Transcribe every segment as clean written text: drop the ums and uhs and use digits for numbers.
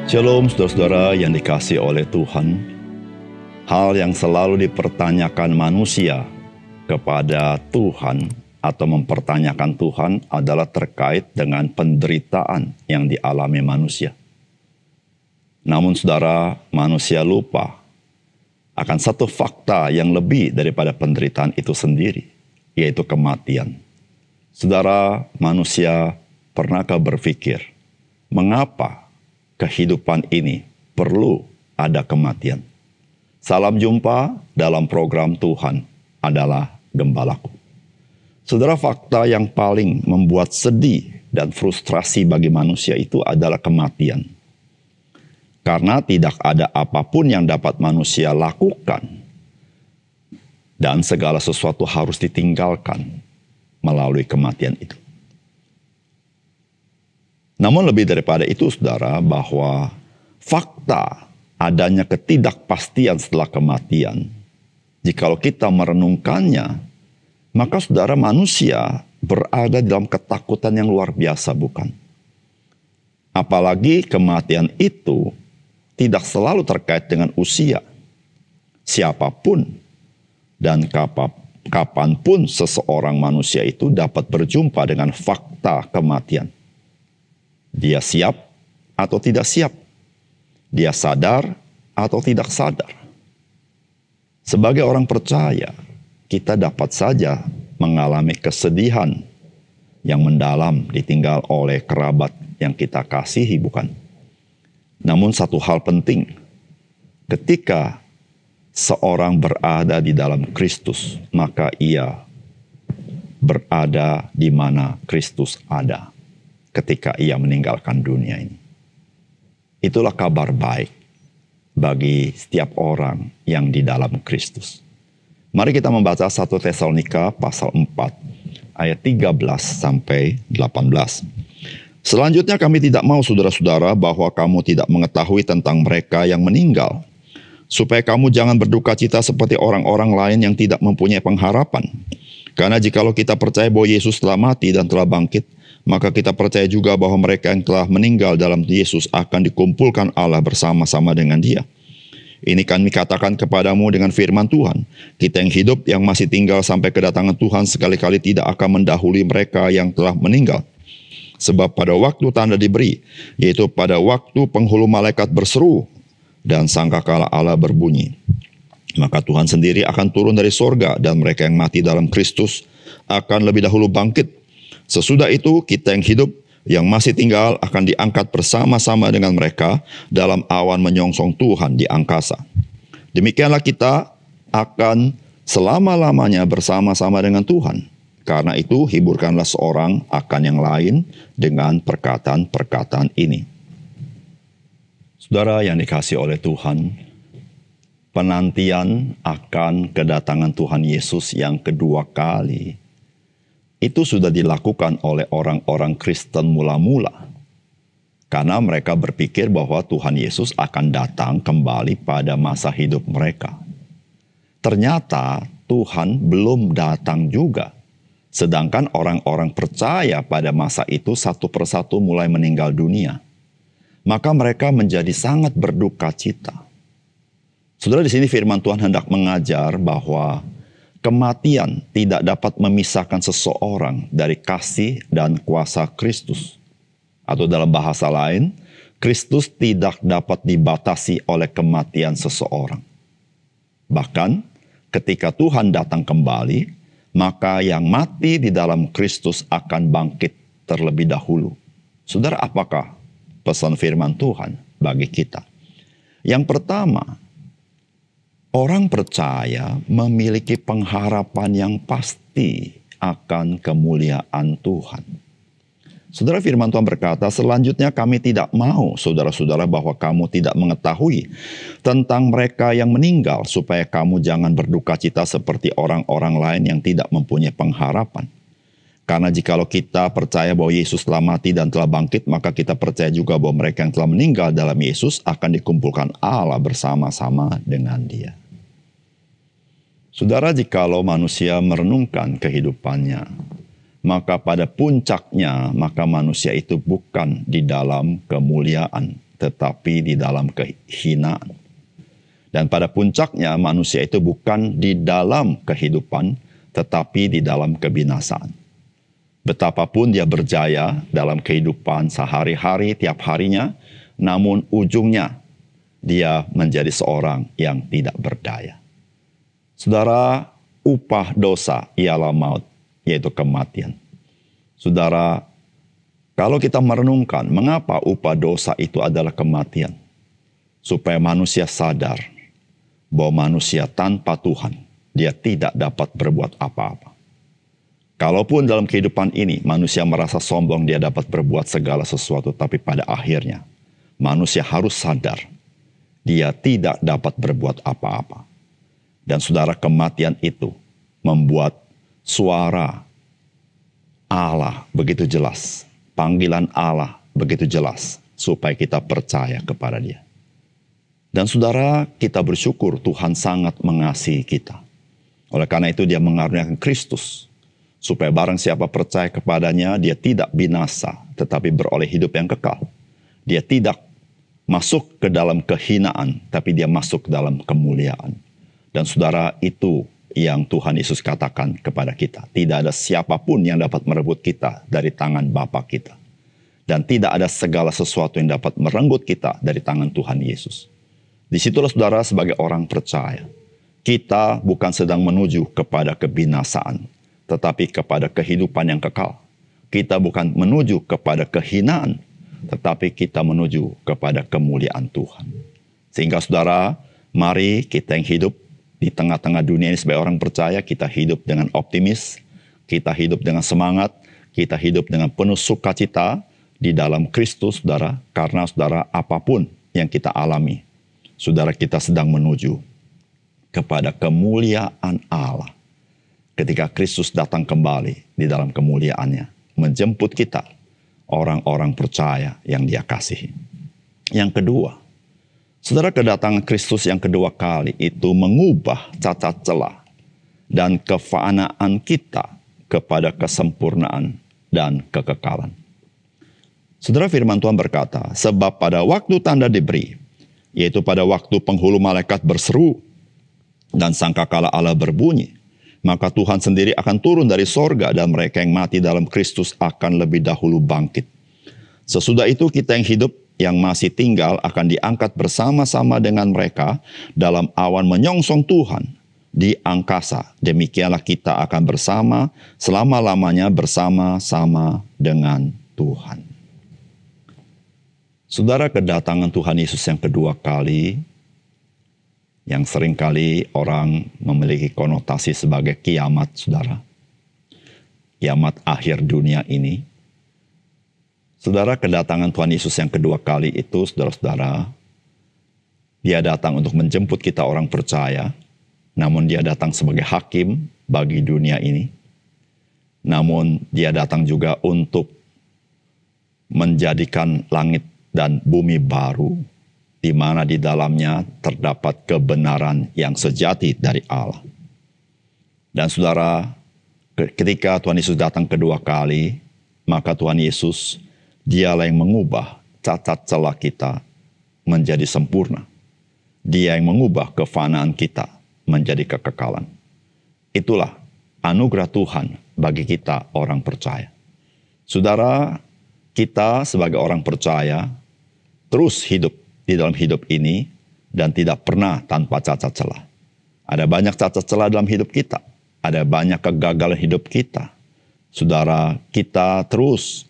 Shalom saudara-saudara yang dikasihi oleh Tuhan. Hal yang selalu dipertanyakan manusia kepada Tuhan atau mempertanyakan Tuhan adalah terkait dengan penderitaan yang dialami manusia. Namun saudara, manusia lupa akan satu fakta yang lebih daripada penderitaan itu sendiri, yaitu kematian. Saudara, manusia pernahkah berpikir, mengapa kehidupan ini perlu ada kematian? Salam jumpa dalam program Tuhan adalah Gembalaku. Saudara, fakta yang paling membuat sedih dan frustrasi bagi manusia itu adalah kematian. Karena tidak ada apapun yang dapat manusia lakukan dan segala sesuatu harus ditinggalkan melalui kematian itu. Namun lebih daripada itu saudara, bahwa fakta adanya ketidakpastian setelah kematian, jikalau kita merenungkannya, maka saudara, manusia berada dalam ketakutan yang luar biasa, bukan? Apalagi kematian itu tidak selalu terkait dengan usia. Siapapun dan kapanpun seseorang manusia itu dapat berjumpa dengan fakta kematian. Dia siap atau tidak siap. Dia sadar atau tidak sadar. Sebagai orang percaya, kita dapat saja mengalami kesedihan yang mendalam ditinggal oleh kerabat yang kita kasihi, bukan? Namun satu hal penting, ketika seorang berada di dalam Kristus, maka ia berada di mana Kristus ada ketika ia meninggalkan dunia ini. Itulah kabar baik bagi setiap orang yang di dalam Kristus. Mari kita membaca 1 Tesalonika pasal 4 ayat 13 sampai 18. Selanjutnya kami tidak mau saudara-saudara bahwa kamu tidak mengetahui tentang mereka yang meninggal, supaya kamu jangan berduka cita seperti orang-orang lain yang tidak mempunyai pengharapan. Karena jikalau kita percaya bahwa Yesus telah mati dan telah bangkit, maka kita percaya juga bahwa mereka yang telah meninggal dalam Yesus akan dikumpulkan Allah bersama-sama dengan Dia. Ini kami katakan kepadamu dengan firman Tuhan. Kita yang hidup yang masih tinggal sampai kedatangan Tuhan sekali-kali tidak akan mendahului mereka yang telah meninggal. Sebab pada waktu tanda diberi, yaitu pada waktu penghulu malaikat berseru dan sangkakala Allah berbunyi, maka Tuhan sendiri akan turun dari sorga dan mereka yang mati dalam Kristus akan lebih dahulu bangkit. Sesudah itu kita yang hidup yang masih tinggal akan diangkat bersama-sama dengan mereka dalam awan menyongsong Tuhan di angkasa. Demikianlah kita akan selama-lamanya bersama-sama dengan Tuhan. Karena itu hiburkanlah seorang akan yang lain dengan perkataan-perkataan ini. Saudara yang dikasihi oleh Tuhan, penantian akan kedatangan Tuhan Yesus yang kedua kali itu sudah dilakukan oleh orang-orang Kristen mula-mula. Karena mereka berpikir bahwa Tuhan Yesus akan datang kembali pada masa hidup mereka. Ternyata Tuhan belum datang juga. Sedangkan orang-orang percaya pada masa itu satu persatu mulai meninggal dunia. Maka mereka menjadi sangat berduka cita. Saudara, di sini firman Tuhan hendak mengajar bahwa kematian tidak dapat memisahkan seseorang dari kasih dan kuasa Kristus. Atau dalam bahasa lain, Kristus tidak dapat dibatasi oleh kematian seseorang. Bahkan ketika Tuhan datang kembali, maka yang mati di dalam Kristus akan bangkit terlebih dahulu. Saudara, apakah pesan firman Tuhan bagi kita? Yang pertama, orang percaya memiliki pengharapan yang pasti akan kemuliaan Tuhan. Saudara, firman Tuhan berkata, selanjutnya kami tidak mau saudara-saudara bahwa kamu tidak mengetahui tentang mereka yang meninggal, supaya kamu jangan berduka cita seperti orang-orang lain yang tidak mempunyai pengharapan. Karena jikalau kita percaya bahwa Yesus telah mati dan telah bangkit, maka kita percaya juga bahwa mereka yang telah meninggal dalam Yesus akan dikumpulkan Allah bersama-sama dengan Dia. Saudara, jikalau manusia merenungkan kehidupannya, maka pada puncaknya, maka manusia itu bukan di dalam kemuliaan, tetapi di dalam kehinaan. Dan pada puncaknya manusia itu bukan di dalam kehidupan, tetapi di dalam kebinasaan. Betapapun dia berjaya dalam kehidupan sehari-hari tiap harinya, namun ujungnya dia menjadi seorang yang tidak berdaya. Saudara, upah dosa ialah maut, yaitu kematian. Saudara, kalau kita merenungkan mengapa upah dosa itu adalah kematian, supaya manusia sadar bahwa manusia tanpa Tuhan, dia tidak dapat berbuat apa-apa. Kalaupun dalam kehidupan ini manusia merasa sombong dia dapat berbuat segala sesuatu, tapi pada akhirnya manusia harus sadar dia tidak dapat berbuat apa-apa. Dan saudara, kematian itu membuat suara Allah begitu jelas, panggilan Allah begitu jelas, supaya kita percaya kepada Dia. Dan saudara, kita bersyukur Tuhan sangat mengasihi kita. Oleh karena itu dia mengaruniakan Kristus, supaya barang siapa percaya kepadanya, dia tidak binasa, tetapi beroleh hidup yang kekal. Dia tidak masuk ke dalam kehinaan, tapi dia masuk ke dalam kemuliaan. Dan saudara, itu yang Tuhan Yesus katakan kepada kita. Tidak ada siapapun yang dapat merebut kita dari tangan Bapa kita. Dan tidak ada segala sesuatu yang dapat merenggut kita dari tangan Tuhan Yesus. Disitulah saudara, sebagai orang percaya, kita bukan sedang menuju kepada kebinasaan, tetapi kepada kehidupan yang kekal. Kita bukan menuju kepada kehinaan, tetapi kita menuju kepada kemuliaan Tuhan. Sehingga saudara, mari kita yang hidup di tengah-tengah dunia ini sebagai orang percaya, kita hidup dengan optimis, kita hidup dengan semangat, kita hidup dengan penuh sukacita di dalam Kristus, saudara. Karena saudara, apapun yang kita alami, saudara, kita sedang menuju kepada kemuliaan Allah. Ketika Kristus datang kembali di dalam kemuliaannya, menjemput kita, orang-orang percaya yang Dia kasihi. Yang kedua, saudara, kedatangan Kristus yang kedua kali itu mengubah cacat celah dan kefanaan kita kepada kesempurnaan dan kekekalan. Saudara, firman Tuhan berkata, sebab pada waktu tanda diberi, yaitu pada waktu penghulu malaikat berseru dan sangkakala Allah berbunyi, maka Tuhan sendiri akan turun dari sorga dan mereka yang mati dalam Kristus akan lebih dahulu bangkit. Sesudah itu kita yang hidup yang masih tinggal akan diangkat bersama-sama dengan mereka dalam awan menyongsong Tuhan di angkasa. Demikianlah kita akan bersama selama-lamanya bersama-sama dengan Tuhan. Saudara, kedatangan Tuhan Yesus yang kedua kali, yang seringkali orang memiliki konotasi sebagai kiamat, saudara. Kiamat akhir dunia ini. Saudara, kedatangan Tuhan Yesus yang kedua kali itu, saudara-saudara, Dia datang untuk menjemput kita orang percaya, namun Dia datang sebagai hakim bagi dunia ini. Namun Dia datang juga untuk menjadikan langit dan bumi baru, di mana di dalamnya terdapat kebenaran yang sejati dari Allah. Dan saudara, ketika Tuhan Yesus datang kedua kali, maka Tuhan Yesus, Dialah yang mengubah cacat celah kita menjadi sempurna. Dia yang mengubah kefanaan kita menjadi kekekalan. Itulah anugerah Tuhan bagi kita orang percaya. Saudara, kita sebagai orang percaya terus hidup di dalam hidup ini dan tidak pernah tanpa cacat celah. Ada banyak cacat celah dalam hidup kita. Ada banyak kegagalan hidup kita. Saudara, kita terus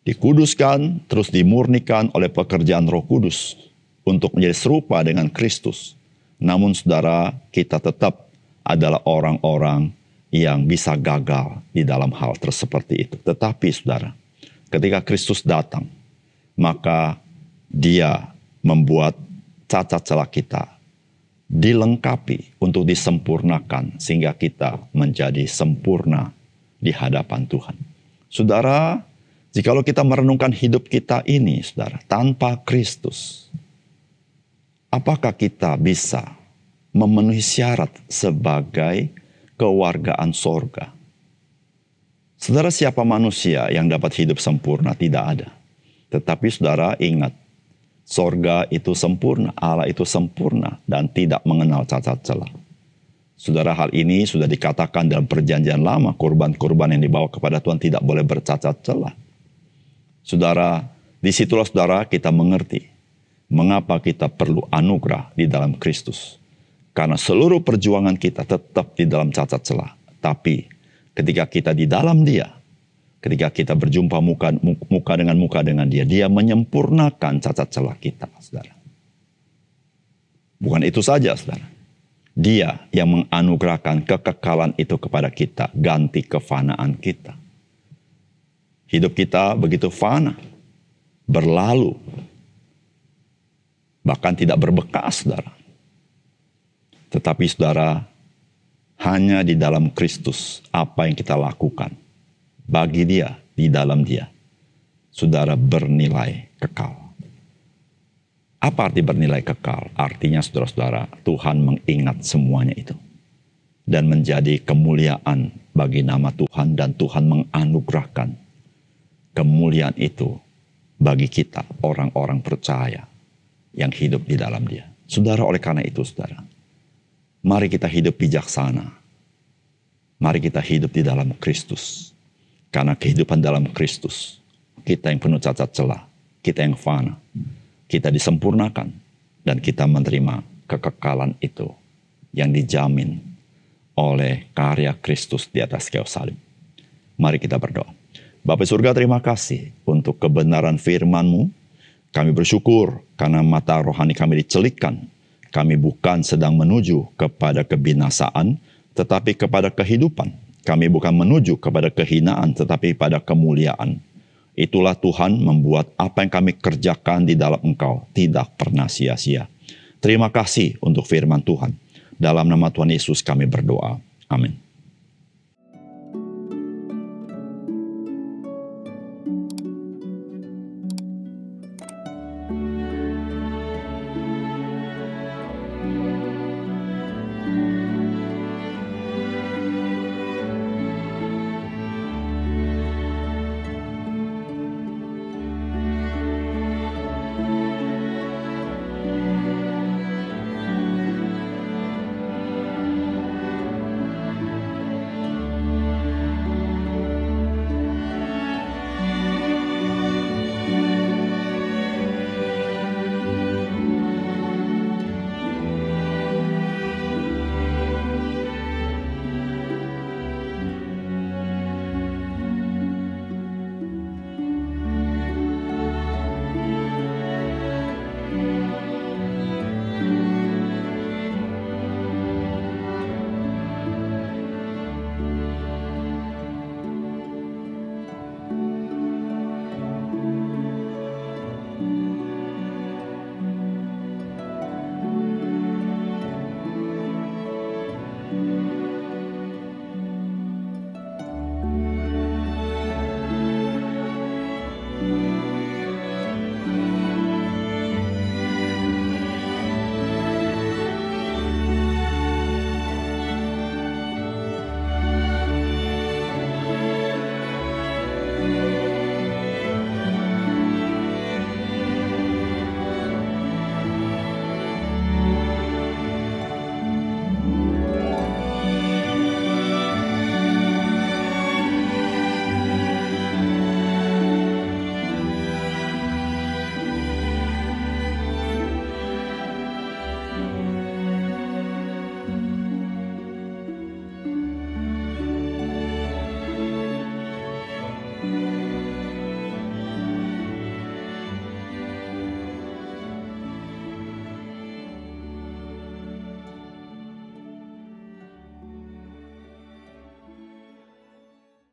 dikuduskan, terus dimurnikan oleh pekerjaan Roh Kudus untuk menjadi serupa dengan Kristus. Namun saudara, kita tetap adalah orang-orang yang bisa gagal di dalam hal seperti itu. Tetapi saudara, ketika Kristus datang, maka Dia membuat cacat celah kita dilengkapi untuk disempurnakan sehingga kita menjadi sempurna di hadapan Tuhan. Saudara, jikalau kita merenungkan hidup kita ini, saudara, tanpa Kristus, apakah kita bisa memenuhi syarat sebagai kewargaan sorga? Saudara, siapa manusia yang dapat hidup sempurna? Tidak ada. Tetapi saudara ingat, Sorga itu sempurna, Allah itu sempurna dan tidak mengenal cacat celah. Saudara, hal ini sudah dikatakan dalam perjanjian lama, kurban-kurban yang dibawa kepada Tuhan tidak boleh bercacat celah. Saudara, disitulah saudara kita mengerti mengapa kita perlu anugerah di dalam Kristus. Karena seluruh perjuangan kita tetap di dalam cacat celah. Tapi ketika kita di dalam Dia, ketika kita berjumpa muka dengan Dia, Dia menyempurnakan cacat celah kita, saudara. Bukan itu saja, saudara. Dia yang menganugerahkan kekekalan itu kepada kita, ganti kefanaan kita. Hidup kita begitu fana, berlalu, bahkan tidak berbekas, saudara. Tetapi saudara, hanya di dalam Kristus apa yang kita lakukan, bagi Dia, di dalam Dia, saudara bernilai kekal. Apa arti bernilai kekal? Artinya saudara-saudara, Tuhan mengingat semuanya itu. Dan menjadi kemuliaan bagi nama Tuhan, dan Tuhan menganugerahkan kemuliaan itu bagi kita, orang-orang percaya yang hidup di dalam Dia. Saudara, oleh karena itu saudara, mari kita hidup bijaksana. Mari kita hidup di dalam Kristus. Karena kehidupan dalam Kristus, kita yang penuh cacat celah, kita yang fana, kita disempurnakan, dan kita menerima kekekalan itu yang dijamin oleh karya Kristus di atas kayu salib. Mari kita berdoa. Bapa surga, terima kasih untuk kebenaran firman-Mu. Kami bersyukur karena mata rohani kami dicelikkan. Kami bukan sedang menuju kepada kebinasaan, tetapi kepada kehidupan. Kami bukan menuju kepada kehinaan, tetapi pada kemuliaan. Itulah Tuhan membuat apa yang kami kerjakan di dalam Engkau tidak pernah sia-sia. Terima kasih untuk firman Tuhan. Dalam nama Tuhan Yesus kami berdoa. Amin.